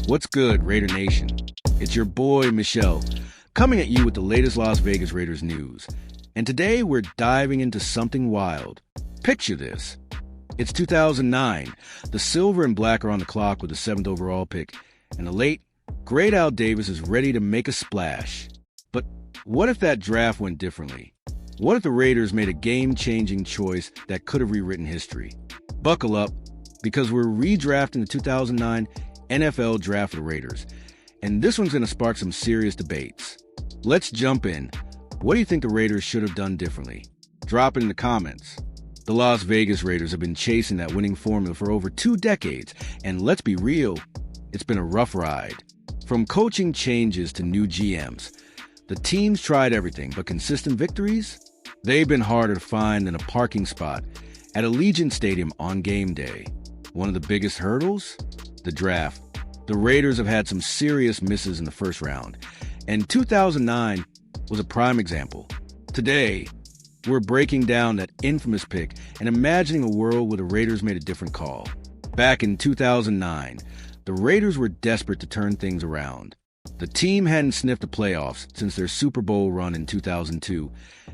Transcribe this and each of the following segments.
What's good, Raider Nation? It's your boy, Michelle, coming at you with the latest Las Vegas Raiders news. And today we're diving into something wild. Picture this. It's 2009. The silver and black are on the clock with the 7th overall pick, and the late, great Al Davis is ready to make a splash. But what if that draft went differently? What if the Raiders made a game-changing choice that could have rewritten history? Buckle up, because we're redrafting the 2009 NFL Draft for the Raiders, and this one's going to spark some serious debates. Let's jump in. What do you think the Raiders should have done differently? Drop it in the comments. The Las Vegas Raiders have been chasing that winning formula for over 2 decades, and let's be real, it's been a rough ride. From coaching changes to new GMs, the team's tried everything, but consistent victories? They've been harder to find than a parking spot at Allegiant Stadium on game day. One of the biggest hurdles? The draft. The Raiders have had some serious misses in the first round, and 2009 was a prime example. Today, we're breaking down that infamous pick and imagining a world where the Raiders made a different call. Back in 2009, the Raiders were desperate to turn things around. The team hadn't sniffed the playoffs since their Super Bowl run in 2002,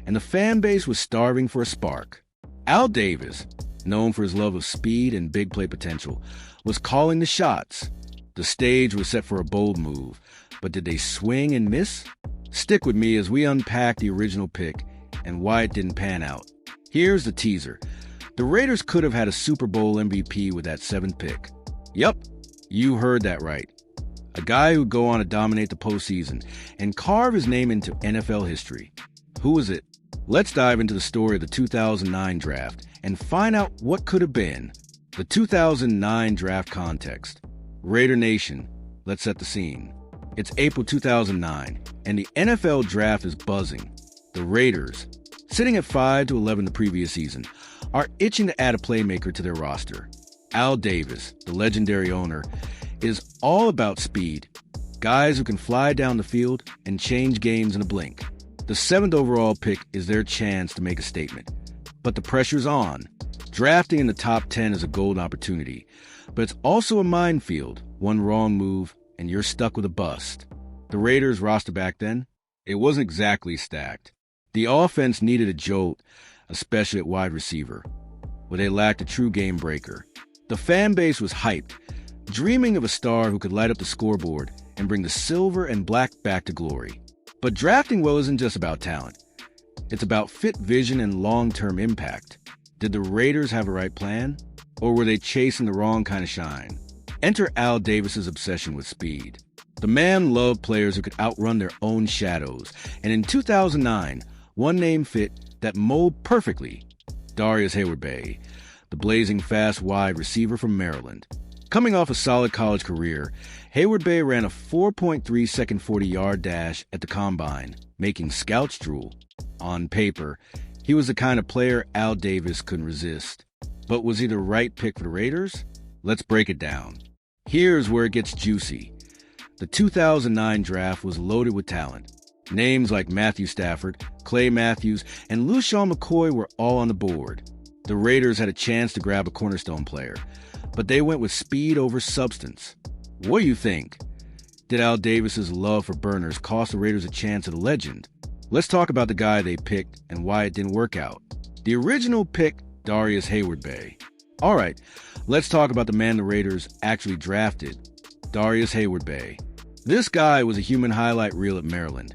and the fan base was starving for a spark. Al Davis, known for his love of speed and big play potential, was calling the shots. The stage was set for a bold move, but did they swing and miss? Stick with me as we unpack the original pick and why it didn't pan out. Here's the teaser. The Raiders could have had a Super Bowl MVP with that 7th pick. Yup, you heard that right. A guy who'd go on to dominate the postseason and carve his name into NFL history. Who was it? Let's dive into the story of the 2009 draft and find out what could have been. The 2009 draft context. Raider Nation, let's set the scene. It's April 2009, and the NFL draft is buzzing. The Raiders, sitting at 5-11 the previous season, are itching to add a playmaker to their roster. Al Davis, the legendary owner, is all about speed. Guys who can fly down the field and change games in a blink. The 7th overall pick is their chance to make a statement. But the pressure's on. Drafting in the top 10 is a golden opportunity, but it's also a minefield. One wrong move, and you're stuck with a bust. The Raiders' roster back then, it wasn't exactly stacked. The offense needed a jolt, especially at wide receiver, where they lacked a true game breaker. The fan base was hyped, dreaming of a star who could light up the scoreboard and bring the silver and black back to glory. But drafting well isn't just about talent. It's about fit vision and long-term impact. Did the Raiders have a right plan? Or were they chasing the wrong kind of shine? Enter Al Davis's obsession with speed. The man loved players who could outrun their own shadows. And in 2009, one name fit that mold perfectly. Darrius Heyward-Bey, the blazing fast wide receiver from Maryland. Coming off a solid college career, Heyward-Bey ran a 4.3 second 40-yard dash at the Combine, making scouts drool. On paper, he was the kind of player Al Davis couldn't resist. But was he the right pick for the Raiders? Let's break it down. Here's where it gets juicy. The 2009 draft was loaded with talent. Names like Matthew Stafford, Clay Matthews, and LeSean McCoy were all on the board. The Raiders had a chance to grab a cornerstone player, but they went with speed over substance. What do you think? Did Al Davis's love for burners cost the Raiders a chance at a legend? Let's talk about the guy they picked and why it didn't work out. The original pick, Darrius Heyward-Bey. All right, let's talk about the man the Raiders actually drafted, Darrius Heyward-Bey. This guy was a human highlight reel at Maryland,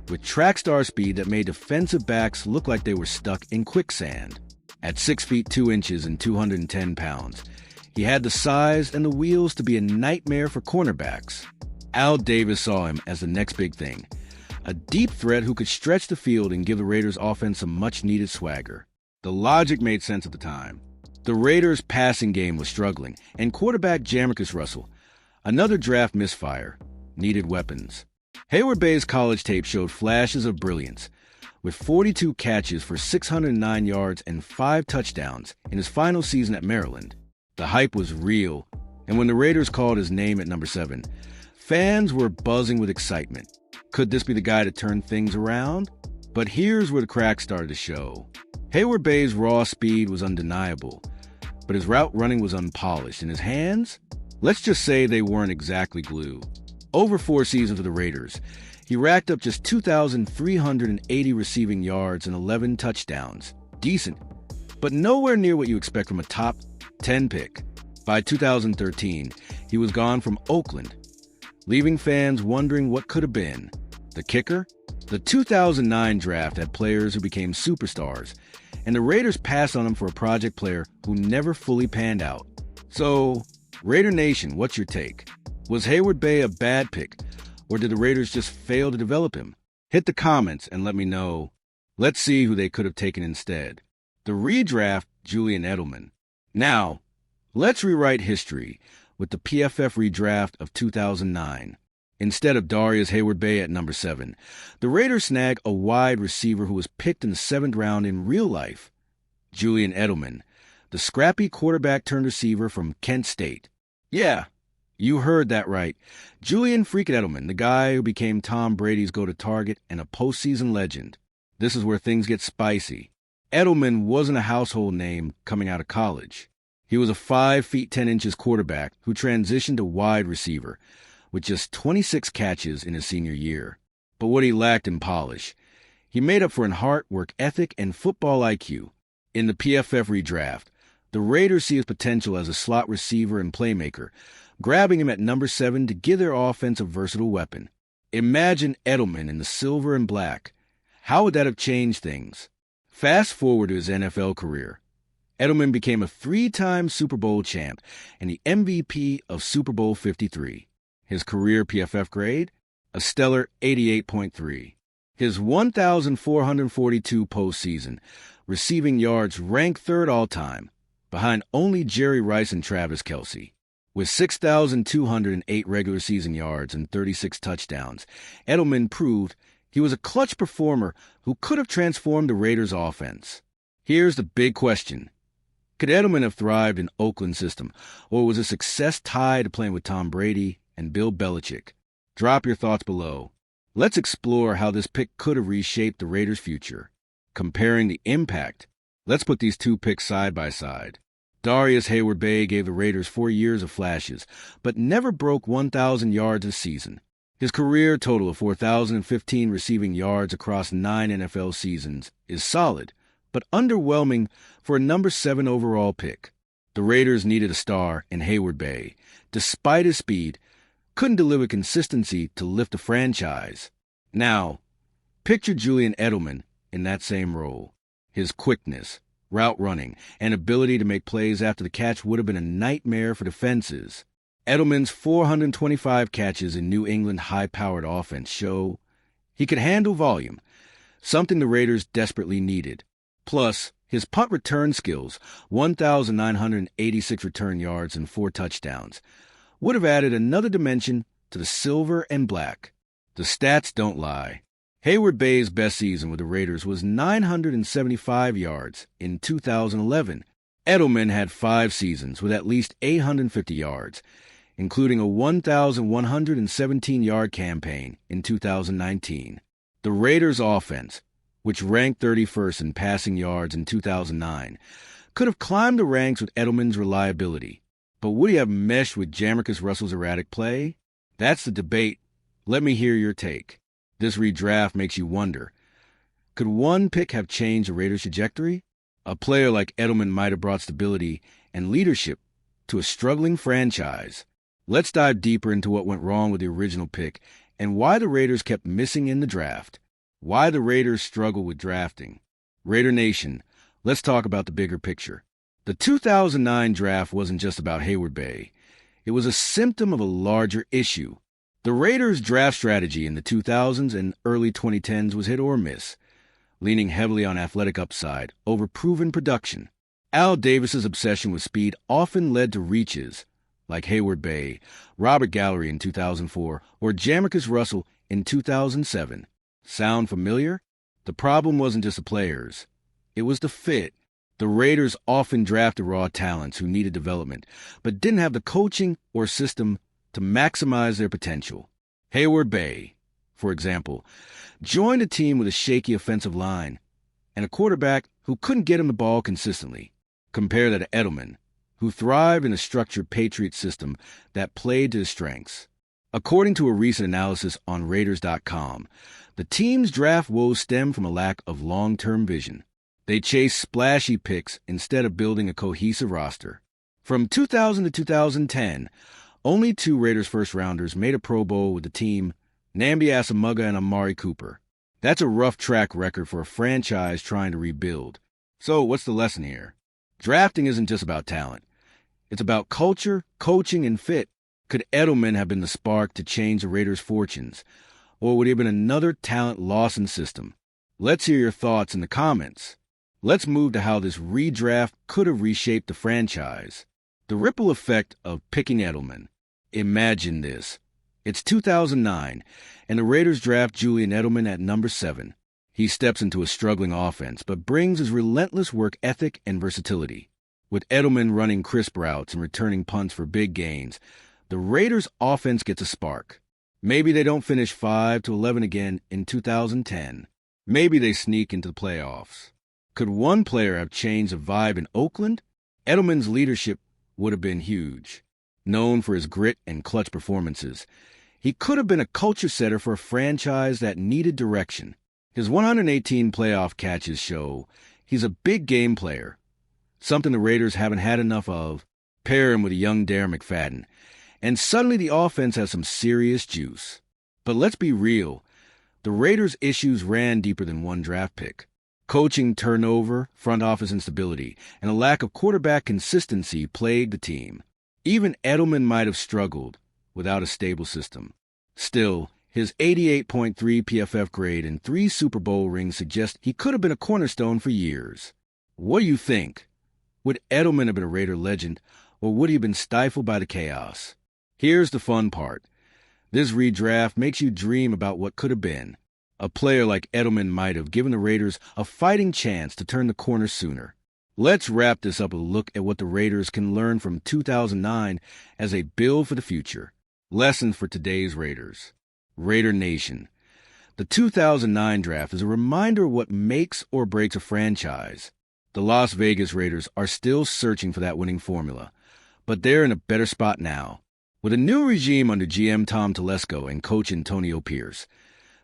with track star speed that made defensive backs look like they were stuck in quicksand. At 6 feet 2 inches and 210 pounds, he had the size and the wheels to be a nightmare for cornerbacks. Al Davis saw him as the next big thing, a deep threat who could stretch the field and give the Raiders' offense some much-needed swagger. The logic made sense at the time. The Raiders' passing game was struggling, and quarterback Jamarcus Russell, another draft misfire, needed weapons. Heyward-Bey's college tape showed flashes of brilliance, with 42 catches for 609 yards and 5 touchdowns in his final season at Maryland. The hype was real, and when the Raiders called his name at number 7, fans were buzzing with excitement. Could this be the guy to turn things around? But here's where the cracks started to show. Heyward-Bey's raw speed was undeniable, but his route running was unpolished, and his hands? Let's just say they weren't exactly glue. Over 4 seasons with the Raiders, he racked up just 2,380 receiving yards and 11 touchdowns. Decent, but nowhere near what you expect from a top 10 pick. By 2013, he was gone from Oakland, leaving fans wondering what could have been. The kicker? The 2009 draft had players who became superstars, and the Raiders passed on him for a project player who never fully panned out. So, Raider Nation, what's your take? Was Heyward-Bey a bad pick, or did the Raiders just fail to develop him? Hit the comments and let me know. Let's see who they could have taken instead. The redraft, Julian Edelman. Now, let's rewrite history with the PFF redraft of 2009. Instead of Darius Heyward-Bey at number 7, the Raiders snag a wide receiver who was picked in the 7th round in real life, Julian Edelman, the scrappy quarterback-turned-receiver from Kent State. Yeah, you heard that right. Julian freaking Edelman, the guy who became Tom Brady's go-to target and a postseason legend. This is where things get spicy. Edelman wasn't a household name coming out of college. He was a 5 feet 10 inches quarterback who transitioned to wide receiver, with just 26 catches in his senior year. But what he lacked in polish, he made up for in heart, work ethic, and football IQ. In the PFF redraft, the Raiders see his potential as a slot receiver and playmaker, grabbing him at number 7 to give their offense a versatile weapon. Imagine Edelman in the silver and black. How would that have changed things? Fast forward to his NFL career. Edelman became a 3-time Super Bowl champ and the MVP of Super Bowl 53. His career PFF grade? A stellar 88.3. His 1,442 postseason receiving yards ranked 3rd all-time, behind only Jerry Rice and Travis Kelce. With 6,208 regular season yards and 36 touchdowns, Edelman proved he was a clutch performer who could have transformed the Raiders' offense. Here's the big question. Could Edelman have thrived in Oakland's system, or was his success tied to playing with Tom Brady and Bill Belichick? Drop your thoughts below. Let's explore how this pick could have reshaped the Raiders' future. Comparing the impact, let's put these 2 picks side by side. Darius Heyward-Bey gave the Raiders 4 years of flashes, but never broke 1,000 yards a season. His career total of 4,015 receiving yards across 9 NFL seasons is solid, but underwhelming for a number 7 overall pick. The Raiders needed a star in Heyward-Bey. Despite his speed, couldn't deliver consistency to lift a franchise. Now, picture Julian Edelman in that same role. His quickness, route running, and ability to make plays after the catch would have been a nightmare for defenses. Edelman's 425 catches in New England high-powered offense show he could handle volume, something the Raiders desperately needed. Plus, his punt return skills, 1,986 return yards and 4 touchdowns, would have added another dimension to the silver and black. The stats don't lie. Heyward-Bey's best season with the Raiders was 975 yards in 2011. Edelman had 5 seasons with at least 850 yards, including a 1,117-yard campaign in 2019. The Raiders' offense, which ranked 31st in passing yards in 2009, could have climbed the ranks with Edelman's reliability. But would he have meshed with Jamarcus Russell's erratic play? That's the debate. Let me hear your take. This redraft makes you wonder, could one pick have changed the Raiders' trajectory? A player like Edelman might have brought stability and leadership to a struggling franchise. Let's dive deeper into what went wrong with the original pick and why the Raiders kept missing in the draft. Why the Raiders struggle with drafting. Raider Nation, let's talk about the bigger picture. The 2009 draft wasn't just about Heyward-Bey. It was a symptom of a larger issue. The Raiders' draft strategy in the 2000s and early 2010s was hit or miss, leaning heavily on athletic upside over proven production. Al Davis's obsession with speed often led to reaches like Heyward-Bey, Robert Gallery in 2004, or Jamarcus Russell in 2007. Sound familiar? The problem wasn't just the players. It was the fit. The Raiders often drafted raw talents who needed development, but didn't have the coaching or system to maximize their potential. Heyward-Bey, for example, joined a team with a shaky offensive line and a quarterback who couldn't get him the ball consistently. Compare that to Edelman, who thrive in a structured Patriot system that played to his strengths. According to a recent analysis on Raiders.com, the team's draft woes stem from a lack of long-term vision. They chase splashy picks instead of building a cohesive roster. From 2000 to 2010, only 2 Raiders first-rounders made a Pro Bowl with the team, Nnamdi Asomugha and Amari Cooper. That's a rough track record for a franchise trying to rebuild. So what's the lesson here? Drafting isn't just about talent. It's about culture, coaching, and fit. Could Edelman have been the spark to change the Raiders' fortunes? Or would he have been another talent lost in the system? Let's hear your thoughts in the comments. Let's move to how this redraft could have reshaped the franchise. The ripple effect of picking Edelman. Imagine this. It's 2009, and the Raiders draft Julian Edelman at number 7. He steps into a struggling offense, but brings his relentless work ethic and versatility. With Edelman running crisp routes and returning punts for big gains, the Raiders' offense gets a spark. Maybe they don't finish 5-11 again in 2010. Maybe they sneak into the playoffs. Could one player have changed the vibe in Oakland? Edelman's leadership would have been huge. Known for his grit and clutch performances, he could have been a culture setter for a franchise that needed direction. His 118 playoff catches show he's a big game player, something the Raiders haven't had enough of. Pair him with a young Darren McFadden, and suddenly the offense has some serious juice. But let's be real, the Raiders' issues ran deeper than one draft pick. Coaching turnover, front office instability, and a lack of quarterback consistency plagued the team. Even Edelman might have struggled without a stable system. Still, his 88.3 PFF grade and 3 Super Bowl rings suggest he could have been a cornerstone for years. What do you think? Would Edelman have been a Raider legend, or would he have been stifled by the chaos? Here's the fun part. This redraft makes you dream about what could have been. A player like Edelman might have given the Raiders a fighting chance to turn the corner sooner. Let's wrap this up with a look at what the Raiders can learn from 2009 as they build for the future. Lessons for today's Raiders. Raider Nation. The 2009 draft is a reminder of what makes or breaks a franchise. The Las Vegas Raiders are still searching for that winning formula, but they're in a better spot now. With a new regime under GM Tom Telesco and coach Antonio Pierce,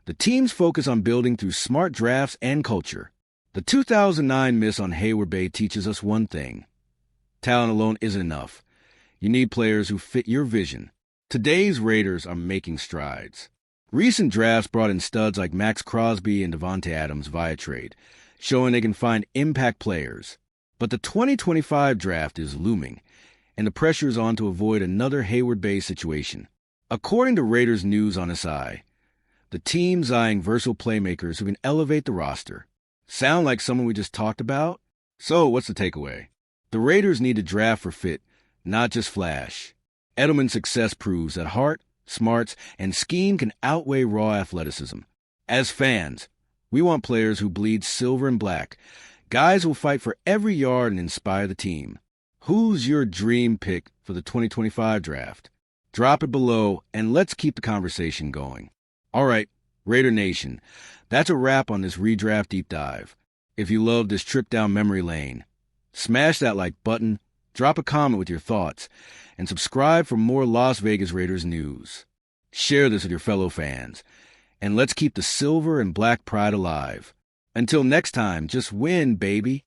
the team's focus on building through smart drafts and culture. The 2009 miss on Hayward Bay teaches us one thing. Talent alone isn't enough. You need players who fit your vision. Today's Raiders are making strides. Recent drafts brought in studs like Max Crosby and Devontae Adams via trade, showing they can find impact players. But the 2025 draft is looming, and the pressure is on to avoid another Hayward Bay situation. According to Raiders News on SI, the team's eyeing versatile playmakers who can elevate the roster. Sound like someone we just talked about? So what's the takeaway? The Raiders need to draft for fit, not just flash. Edelman's success proves that heart, smarts, and scheme can outweigh raw athleticism. As fans, we want players who bleed silver and black, guys who will fight for every yard and inspire the team. Who's your dream pick for the 2025 draft? Drop it below, and let's keep the conversation going. All right, Raider Nation, that's a wrap on this redraft deep dive. If you loved this trip down memory lane, smash that like button, drop a comment with your thoughts, and subscribe for more Las Vegas Raiders news. Share this with your fellow fans, and let's keep the silver and black pride alive. Until next time, just win, baby.